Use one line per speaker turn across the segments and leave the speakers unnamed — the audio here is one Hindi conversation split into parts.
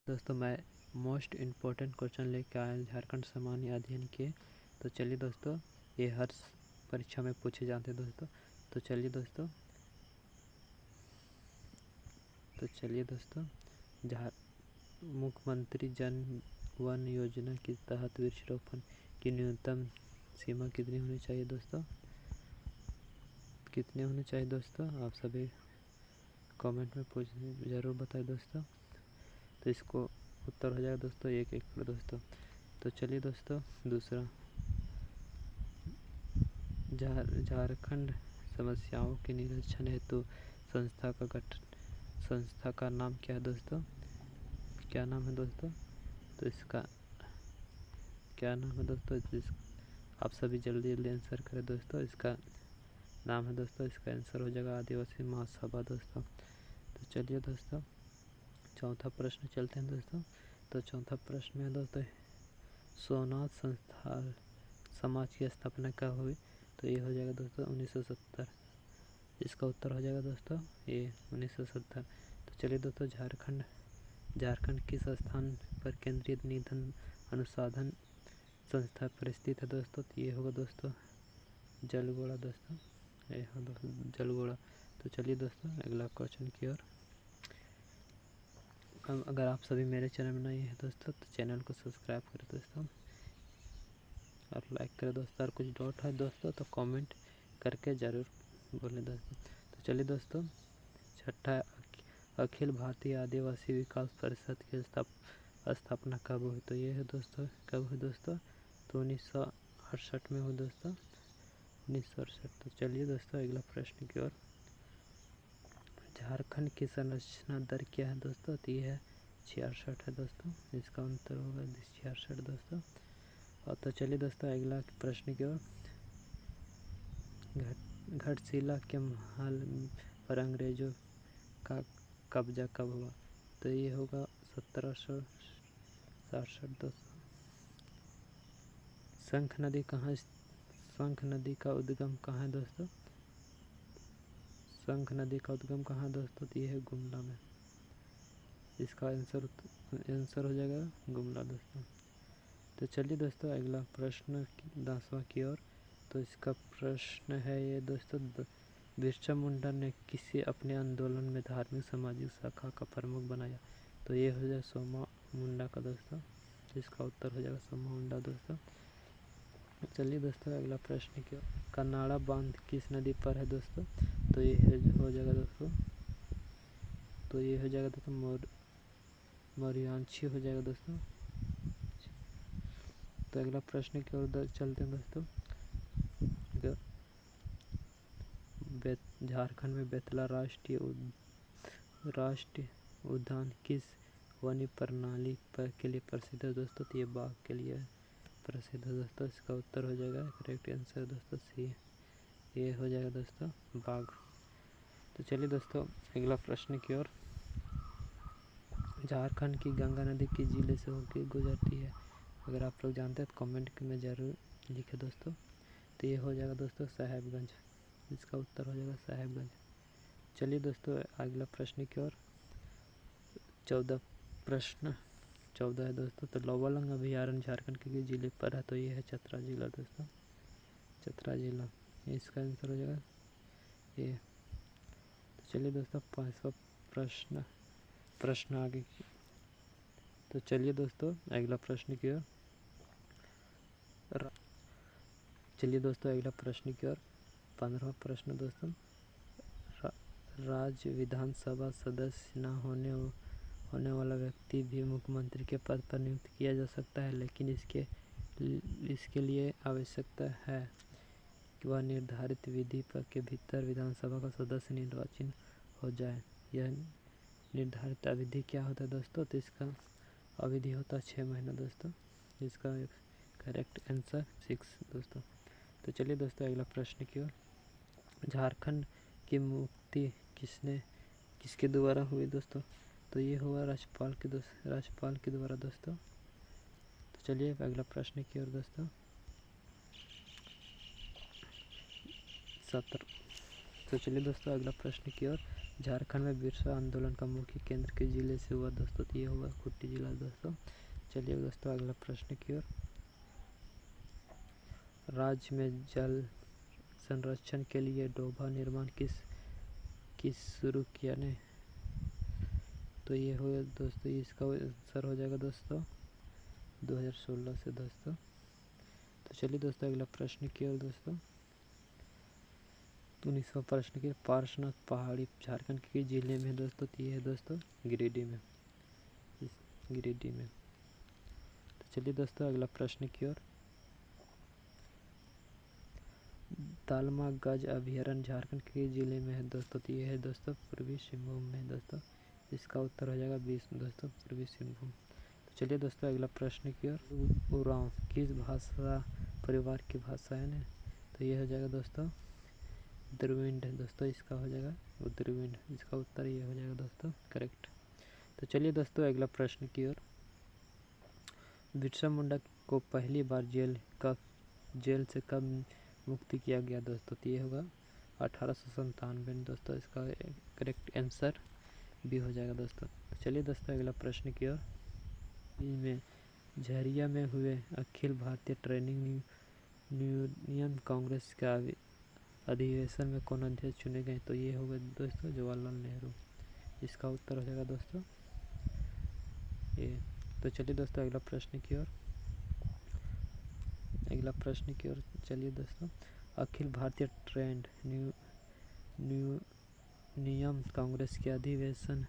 दोस्तों मैं मोस्ट इम्पोर्टेंट क्वेश्चन लेके आया झारखंड सामान्य अध्ययन के। तो चलिए दोस्तों, ये हर परीक्षा में पूछे जाते हैं दोस्तों। तो चलिए दोस्तों, मुख्यमंत्री जन वन योजना के तहत वृक्षारोपण की न्यूनतम सीमा कितनी होनी चाहिए दोस्तों? कितने होने चाहिए दोस्तों? आप सभी कमेंट में ज़रूर बताएं दोस्तों। तो इसको उत्तर हो जाएगा दोस्तों 1 एकड़ दोस्तों। तो चलिए दोस्तों, दूसरा, झारखंड समस्याओं के निरीक्षण हेतु संस्था का नाम क्या है दोस्तों? क्या नाम है दोस्तों? तो इसका क्या नाम है दोस्तों? आप सभी जल्दी जल्दी आंसर करें दोस्तों। इसका नाम है दोस्तों, इसका आंसर हो जाएगा आदिवासी महासभा दोस्तों। तो चलिए दोस्तों, चौथा प्रश्न चलते हैं दोस्तों। तो चौथा प्रश्न है दोस्तों, सोमनाथ संस्थान समाज की स्थापना कब हुई? तो ये हो जाएगा दोस्तों 1970। इसका उत्तर हो जाएगा दोस्तों ये 1970। तो चलिए दोस्तों, झारखंड किस स्थान पर केंद्रीय निधन अनुसंधान संस्था पर स्थित है दोस्तों? तो ये होगा दोस्तों जलगोड़ा दोस्तों, ये हो दोस्तों जलगोड़ा। तो चलिए दोस्तों, अगला क्वेश्चन की ओर। अगर आप सभी मेरे चैनल में नए हैं दोस्तों, तो चैनल को सब्सक्राइब करें दोस्तों और लाइक करें दोस्तों। और कुछ डाउट है दोस्तों तो कमेंट करके ज़रूर बोलें दोस्तों। तो चलिए दोस्तों, छठा, अखिल भारतीय आदिवासी विकास परिषद की स्थापना कब हुई? तो ये है दोस्तों, कब हुई दोस्तों? तो 1968 में हुई दोस्तों, 1968। तो चलिए दोस्तों, अगला प्रश्न की ओर। झारखंड की संरचना दर क्या है दोस्तों? तो ये है 66 है दोस्तों। इसका उत्तर होगा 66 दोस्तों। और तो चलिए दोस्तों, अगला प्रश्न की ओर। घाटशिला के महल पर अंग्रेजों का कब्जा कब हुआ? तो ये होगा 1767 दोस्तों। शंख नदी का उद्गम कहाँ है दोस्तों? शंख नदी का उद्गम कहाँ दोस्तों? तो ये है गुमला में। इसका आंसर हो जाएगा गुमला दोस्तों। तो चलिए दोस्तों, अगला प्रश्न 10वां की ओर। तो इसका प्रश्न है ये दोस्तों, बिरसा मुंडा ने किसे अपने आंदोलन में धार्मिक सामाजिक शाखा का प्रमुख बनाया? तो ये हो जाएगा सोमा मुंडा का दोस्तों। इसका उत्तर हो जाएगा सोमा मुंडा दोस्तों। चलिए दोस्तों, अगला प्रश्न क्या, कन्नाड़ा बांध किस नदी पर है दोस्तों? तो ये हो जाएगा दोस्तों, तो ये हो जाएगा दोस्तों मोरियांची हो जाएगा दोस्तों। तो अगला प्रश्न की ओर चलते हैं दोस्तों। झारखंड में बेतला राष्ट्रीय उद्यान किस वन्य प्रणाली के लिए प्रसिद्ध है दोस्तों? तो ये बाघ के लिए प्रसिद्ध है दोस्तों। इसका उत्तर हो जाएगा करेक्ट आंसर दोस्तों सी, ये हो जाएगा दोस्तों बाघ। तो चलिए दोस्तों, अगला प्रश्न की ओर। झारखंड की गंगा नदी किस जिले से होकर गुजरती है? अगर आप लोग जानते हैं तो कमेंट में ज़रूर लिखें दोस्तों। तो ये हो जाएगा दोस्तों साहेबगंज। इसका उत्तर हो जाएगा साहेबगंज। चलिए दोस्तों, अगला प्रश्न की ओर। 14 है दोस्तों। तो लोबालंग अभयारण्य झारखंड के किस जिले पर है? तो ये है चतरा जिला दोस्तों, चतरा जिला। इसका आंसर हो जाएगा ये। तो चलिए दोस्तों, 5वां प्रश्न आगे की। तो चलिए दोस्तों, अगला प्रश्न की ओर। चलिए दोस्तों, अगला प्रश्न की ओर। 15वां प्रश्न दोस्तों, राज्य विधानसभा सदस्य न होने वाला व्यक्ति भी मुख्यमंत्री के पद पर नियुक्त किया जा सकता है, लेकिन इसके लिए आवश्यकता है कि वह निर्धारित विधि के भीतर विधानसभा का सदस्य निर्वाचित हो जाए। यह निर्धारित अवधि क्या होता है दोस्तों? तो इसका अवधि होता है 6 महीना दोस्तों। इसका करेक्ट आंसर 6 दोस्तों। तो चलिए दोस्तों, अगला प्रश्न की ओर। झारखंड की मुक्ति किसके द्वारा हुई दोस्तों? तो ये हुआ राज्यपाल के द्वारा दोस्तों। तो चलिए अगला प्रश्न की ओर दोस्तों। 17। तो चलिए दोस्तों, अगला प्रश्न की ओर। झारखंड में बिरसा आंदोलन का मुख्य केंद्र किस जिले से हुआ दोस्तों? तो ये हुआ खूंटी जिला दोस्तों। चलिए दोस्तों अगला प्रश्न की ओर। राज्य में जल संरक्षण के लिए डोभा निर्माण किस शुरू किया ने? तो ये हो दोस्तों, इसका आंसर हो जाएगा दोस्तों 2016 से दोस्तों। तो चलिए दोस्तों अगला प्रश्न की ओर दोस्तों। 19वां प्रश्न की, पार्श्वनाथ पहाड़ी झारखंड के जिले में दोस्तों? तो ये है दोस्तों गिरिडीह में, गिरिडीह में। तो चलिए दोस्तों अगला प्रश्न की ओर। दालमा गज अभयारण्य झारखंड के जिले में है दोस्तों? तो ये है दोस्तों पूर्वी सिंहभूम में दोस्तों। इसका उत्तर हो जाएगा 20 दोस्तों, पूर्वी सिंहभूम। तो चलिए दोस्तों अगला प्रश्न की ओर। उरांव किस भाषा परिवार की भाषा है ना? तो ये हो जाएगा दोस्तों द्रविड़ दोस्तों। इसका हो जाएगा द्रविड़, इसका उत्तर ये हो जाएगा दोस्तों करेक्ट। तो चलिए दोस्तों अगला प्रश्न की ओर। बिरसा मुंडा को पहली बार जेल से कब मुक्ति किया गया दोस्तों? तो ये होगा 1897 दोस्तों। इसका करेक्ट आंसर भी हो जाएगा दोस्तों। तो चलिए दोस्तों अगला प्रश्न की ओर। इसमें झरिया में हुए अखिल भारतीय ट्रेनिंग यूनियन कांग्रेस का अधिवेशन में कौन अध्यक्ष चुने गए? तो ये होगा दोस्तों जवाहरलाल नेहरू। इसका उत्तर हो जाएगा दोस्तों ये। तो चलिए दोस्तों अगला प्रश्न की ओर। अगला प्रश्न की ओर चलिए दोस्तों। अखिल भारतीय ट्रेड यूनियन कांग्रेस के अधिवेशन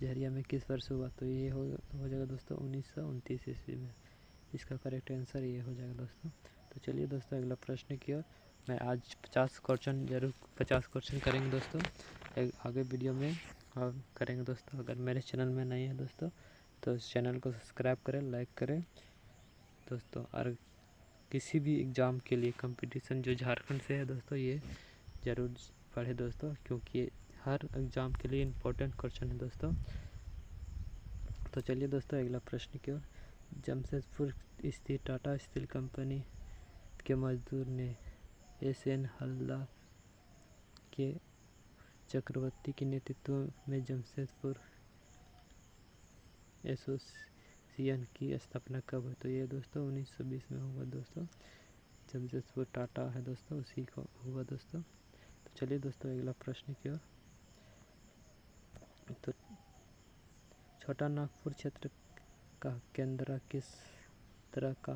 झरिया में किस वर्ष हुआ? तो ये हो जाएगा दोस्तों 1929 ईस्वी में। इसका करेक्ट आंसर ये हो जाएगा दोस्तों। तो चलिए दोस्तों अगला प्रश्न की ओर। मैं आज 50 क्वेश्चन करेंगे दोस्तों आगे वीडियो में और करेंगे दोस्तों। अगर मेरे चैनल में नहीं है दोस्तों तो इस चैनल को सब्सक्राइब करें, लाइक करें दोस्तों। और किसी भी एग्ज़ाम के लिए कंपटीशन जो झारखंड से है दोस्तों, ये ज़रूर पढ़े दोस्तों, क्योंकि हर एग्ज़ाम के लिए इम्पोर्टेंट क्वेश्चन है दोस्तों। तो चलिए दोस्तों अगला प्रश्न की ओर। जमशेदपुर स्थित टाटा स्टील कंपनी के मजदूर ने SN हल्दा के चक्रवर्ती के नेतृत्व में जमशेदपुर एसोसिएशन की स्थापना कब हुई? तो ये दोस्तों 1920 में हुआ दोस्तों। जमशेदपुर टाटा है दोस्तों, उसी को हुआ दोस्तों। तो चलिए दोस्तों अगला प्रश्न की ओर। तो छोटा नागपुर क्षेत्र का केंद्र किस तरह का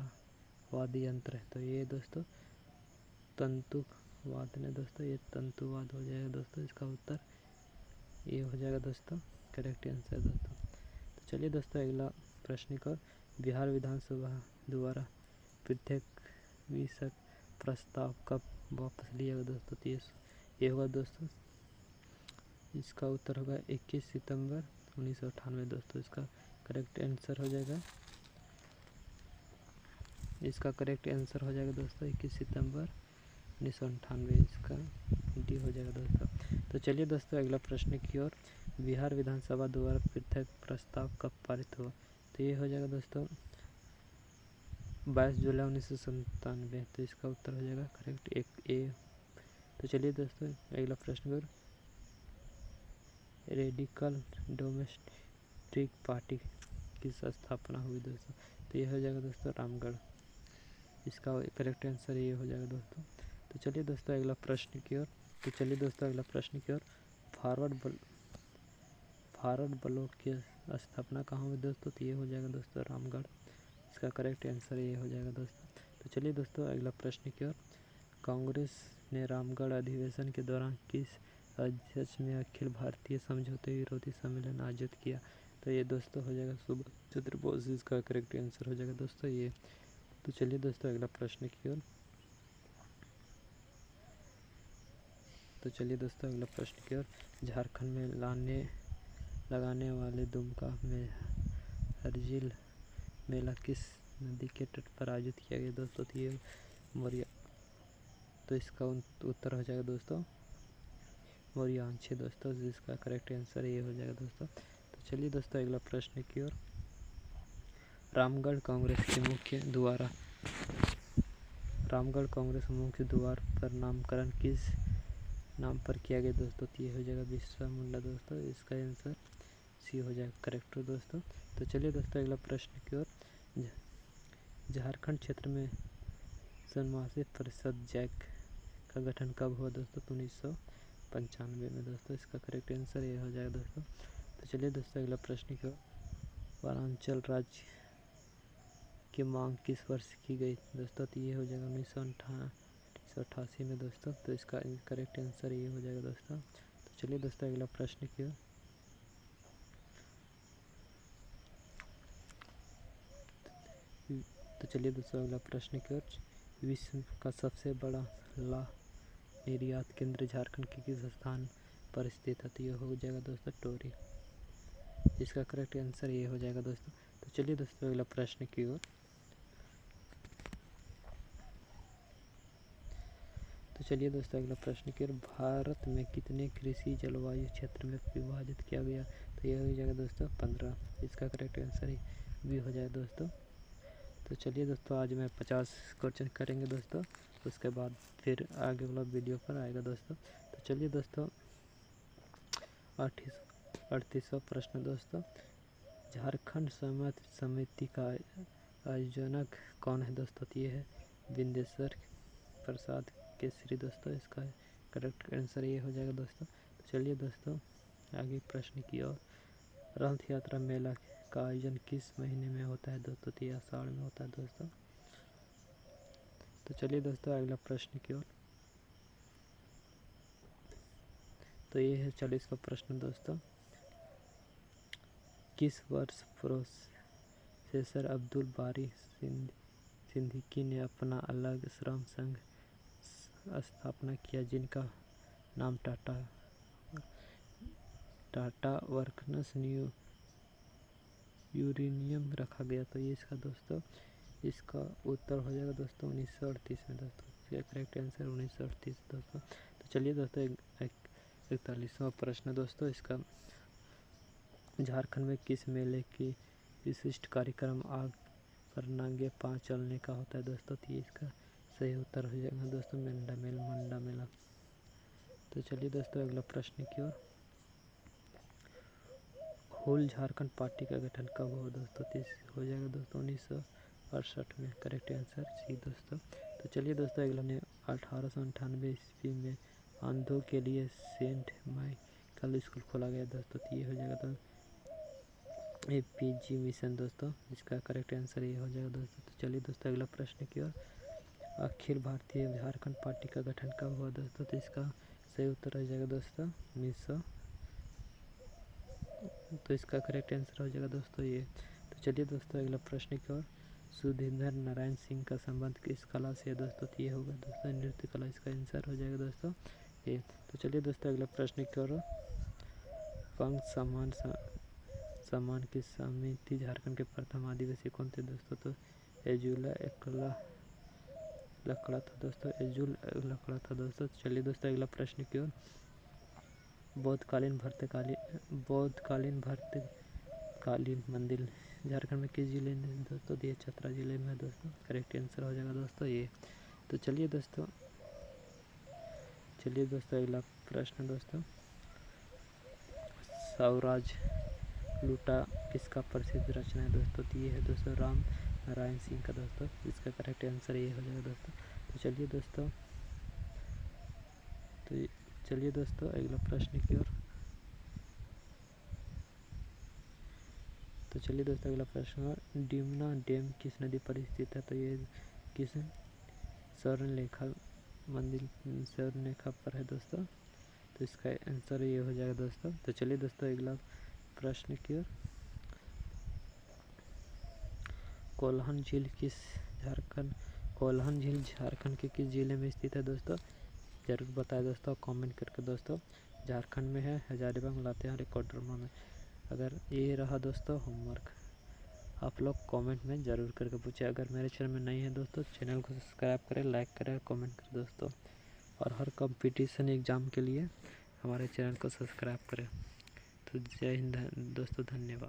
वाद्य यंत्र है? तो ये दोस्तों तंतुवाद ने दोस्तों, ये तंतुवाद हो जाएगा दोस्तों। इसका उत्तर ये हो जाएगा दोस्तों करेक्ट आंसर दोस्तों। तो चलिए दोस्तों अगला प्रश्न की ओर। बिहार विधानसभा द्वारा पृथक प्रस्ताव कब वापस लिया गया दोस्तों? तो ये होगा दोस्तों, इसका उत्तर होगा 21 सितंबर 1998 दोस्तों। इसका करेक्ट आंसर हो जाएगा, इसका करेक्ट आंसर हो जाएगा दोस्तों 21 सितंबर 1998। इसका डी हो जाएगा दोस्तों। तो चलिए दोस्तों अगला प्रश्न की ओर। बिहार विधानसभा द्वारा पृथक प्रस्ताव कब पारित हुआ? तो ये हो जाएगा दोस्तों 22 जुलाई 1997। तो इसका उत्तर हो जाएगा करेक्ट एक ए। तो चलिए दोस्तों अगला प्रश्न की ओर। रेडिकल डेमोक्रेटिक पार्टी की स्थापना हुई दोस्तों? तो ये हो जाएगा दोस्तों रामगढ़। इसका करेक्ट आंसर ये हो जाएगा दोस्तों। तो चलिए दोस्तों अगला प्रश्न की ओर। तो चलिए दोस्तों अगला प्रश्न की ओर। फॉरवर्ड ब्लॉक की स्थापना कहाँ हुई दोस्तों? तो ये हो जाएगा दोस्तों रामगढ़। इसका करेक्ट आंसर ये हो जाएगा दोस्तों। तो चलिए दोस्तों अगला प्रश्न की ओर। कांग्रेस ने रामगढ़ अधिवेशन के दौरान किस अध्यक्ष में अखिल भारतीय समझौते विरोधी सम्मेलन आयोजित किया? तो ये दोस्तों हो जाएगा सुभाष चंद्र बोस। इसका करेक्ट आंसर हो जाएगा दोस्तों ये। तो चलिए दोस्तों अगला प्रश्न की ओर। तो चलिए दोस्तों अगला प्रश्न की ओर। झारखंड में लगाने वाले दुमका में हरजिल मेला किस नदी के तट पर आयोजित किया गया दोस्तों? तो ये मोरिया। तो इसका उत्तर हो जाएगा दोस्तों मोरियांछे दोस्तों। जिसका करेक्ट आंसर ये हो जाएगा दोस्तों। तो चलिए दोस्तों अगला प्रश्न की ओर। रामगढ़ कांग्रेस मुख्य द्वार पर नामकरण किस नाम पर किया गया दोस्तों, तो ये हो जाएगा बिरसा मुंडा दोस्तों। इसका आंसर सी हो जाएगा करेक्ट दोस्तों। तो चलिए दोस्तों अगला प्रश्न की ओर। झारखंड क्षेत्र में जनवासी परिषद जैक का गठन कब हुआ दोस्तों? तो 1995 में दोस्तों। इसका करेक्ट आंसर ये हो जाएगा दोस्तों। तो चलिए दोस्तों अगला प्रश्न की ओर। वनांचल राज्य की मांग किस वर्ष की गई दोस्तों? तो ये हो जाएगा 1988 में दोस्तों। तो इसका करेक्ट आंसर ये हो जाएगा दोस्तों। तो चलिए दोस्तों अगला प्रश्न की ओर। तो चलिए दोस्तों अगला प्रश्न की ओर। विश्व का सबसे बड़ा लाह निर्यात केंद्र झारखंड के किस स्थान पर स्थित है? तो ये हो जाएगा दोस्तों टोरी। इसका करेक्ट आंसर ये हो जाएगा दोस्तों। तो चलिए दोस्तों अगला प्रश्न की ओर। तो चलिए दोस्तों अगला प्रश्न की ओर। भारत में कितने कृषि जलवायु क्षेत्र में विभाजित किया गया? तो ये हो जाएगा दोस्तों 15। इसका करेक्ट आंसर भी हो जाएगा दोस्तों। तो चलिए दोस्तों आज मैं 50 क्वेश्चन करेंगे दोस्तों, उसके बाद फिर आगे वाला वीडियो पर आएगा दोस्तों। तो चलिए दोस्तों 38वां प्रश्न दोस्तों। झारखंड समिति का आयोजक कौन है दोस्तों? तो ये है विंदेश्वर प्रसाद केसरी दोस्तों। इसका करेक्ट आंसर ये हो जाएगा दोस्तों। तो चलिए दोस्तों आगे प्रश्न की ओर। रथ यात्रा मेला का आयोजन किस महीने में होता है दोस्तों? तो ये आषाढ़ में होता है दोस्तों। तो चलिए दोस्तों अगला प्रश्न की ओर। तो ये है 40वां प्रश्न दोस्तों। किस वर्ष प्रोफेसर अब्दुल बारी सिद्दीकी ने अपना अलग श्रम संघ स्थापना किया, जिनका नाम टाटा वर्कर्स यूनियन रखा गया? तो ये इसका दोस्तों इसका उत्तर हो जाएगा दोस्तों 1938 में दोस्तों। इसका करेक्ट आंसर 1938 दोस्तों। तो चलिए दोस्तों 41वां प्रश्न दोस्तों। इसका झारखंड में किस मेले की विशिष्ट कार्यक्रम आग पर नांगे पांव चलने का होता है दोस्तों? तो ये इसका सही उत्तर हो जाएगा दोस्तों मंडा मेला। तो चलिए दोस्तों अगला प्रश्न की ओर। होल झारखंड पार्टी का गठन कब हुआ दोस्तों? तो हो जाएगा दोस्तों 1968 में। करेक्ट आंसर सी दोस्तों। तो चलिए दोस्तों अगला ने 1898 ईस्वी में अंधों के लिए सेंट माइकल स्कूल खोला गया दोस्तों। तो ये हो जाएगा तो APG मिशन दोस्तों। इसका करेक्ट आंसर ये हो जाएगा दोस्तों। तो चलिए दोस्तों अगला प्रश्न की ओर। अखिल भारतीय झारखंड पार्टी का गठन कब हुआ दोस्तों? तो इसका सही उत्तर हो जाएगा दोस्तों 1900। तो इसका करेक्ट आंसर हो जाएगा दोस्तों ये। तो चलिए दोस्तों अगला प्रश्न की ओर। सुधींद्र नारायण सिंह का संबंध किस कला से है दोस्तों? तो ये होगा दोस्तों नृत्य कला। इसका आंसर हो जाएगा दोस्तों ये। तो चलिए दोस्तों अगला प्रश्न की ओर। पंख सम्मान की समिति झारखंड के प्रथम आदिवासी कौन थे दोस्तों? तो एजुला लकड़ा था दोस्तों। एजुल लकड़ा था दोस्तों। चलिए दोस्तों अगला प्रश्न की ओर। बौद्धकालीन भर्तकालीन मंदिर झारखंड में किस जिले में दोस्तों? ये चतरा जिले में है दोस्तों। करेक्ट आंसर हो जाएगा दोस्तों ये। तो चलिए दोस्तों अगला प्रश्न दोस्तों। स्वराज लूटा किसका प्रसिद्ध रचना है दोस्तों? तो ये है दोस्तों राम नारायण सिंह का दोस्तों। इसका करेक्ट आंसर ये हो जाएगा दोस्तों। तो चलिए दोस्तों अगला प्रश्न की ओर। तो चलिए दोस्तों अगला प्रश्न। डिमना डैम किस नदी पर स्थित है? तो ये किस स्वर्णरेखा पर है दोस्तों। तो इसका आंसर ये हो जाएगा दोस्तों। तो चलिए दोस्तों अगला प्रश्न की ओर। कोल्हन झील झारखंड के किस जिले में स्थित है दोस्तों? जरूर बताएं दोस्तों कमेंट करके दोस्तों। झारखंड में है, हजारीबाग, लातेहार, कोडरमा में। अगर ये रहा दोस्तों होमवर्क, आप लोग कमेंट में ज़रूर करके पूछें। अगर मेरे चैनल में नहीं है दोस्तों, चैनल को सब्सक्राइब करें, लाइक करें, कमेंट करें दोस्तों। और हर कंपटीशन एग्ज़ाम के लिए हमारे चैनल को सब्सक्राइब करें। तो जय हिंद दोस्तों, धन्यवाद।